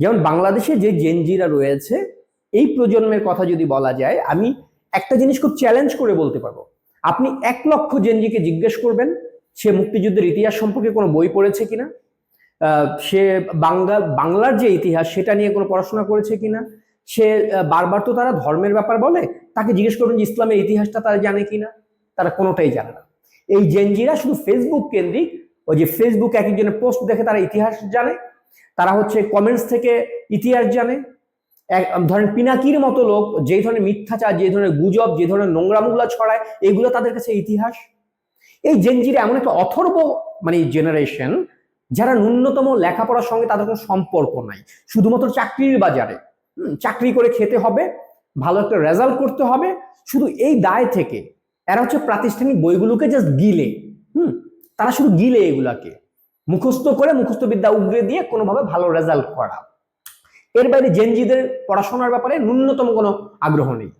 যেমন বাংলাদেশে যে জেনজিরা রয়েছে, এই প্রজন্মের কথা যদি বলা যায়, আমি একটা জিনিস খুব চ্যালেঞ্জ করে বলতে পারবো। আপনি 1 লক্ষ জেনজিকে জিজ্ঞেস করবেন সে মুক্তিযুদ্ধের ইতিহাস সম্পর্কে কোনো বই পড়েছে কিনা, সে বাংলার যে ইতিহাস সেটা নিয়ে কোনো পড়াশোনা করেছে কিনা, সে বারবার তো তারা ধর্মের ব্যাপার বলে, তাকে জিজ্ঞেস করবেন যে ইসলামের ইতিহাসটা তারা জানে কিনা, তারা কোনোটাই জানে না। এই জেনজিরা শুধু ফেসবুক কেন্দ্রিক, ওই যে ফেসবুক এক একজনের পোস্ট দেখে তারা ইতিহাস জানে, তারা হচ্ছে কমেন্টস থেকে ইতিহাস জানে। ধরেন পিনাকির মতো লোক যে ধরনের মিথ্যাচার, যে ধরনের গুজব, যে ধরনের নোংরামুগলা ছড়ায়, এগুলো তাদের কাছে ইতিহাস। এই জেনজিরা এমন একটা অথর্ব মানে জেনারেশন, যারা ন্যূনতম লেখাপড়ার সঙ্গে তাদের কোনো সম্পর্ক নাই, শুধুমাত্র চাকরির বাজারে চাকরি করে খেতে হবে, ভালো একটা রেজাল্ট করতে হবে, শুধু এই দায় থেকে এরা হচ্ছে প্রাতিষ্ঠানিক বইগুলোকে জাস্ট গিলে, তারা শুধু গিলে এগুলাকে মুখস্থ করে, মুখস্থ বিদ্যা উগরে দিয়ে কোনোভাবে ভালো রেজাল্ট করা। এর বাইরে জেনজিদের পড়াশোনার ব্যাপারে ন্যূনতম কোনো আগ্রহ নেই।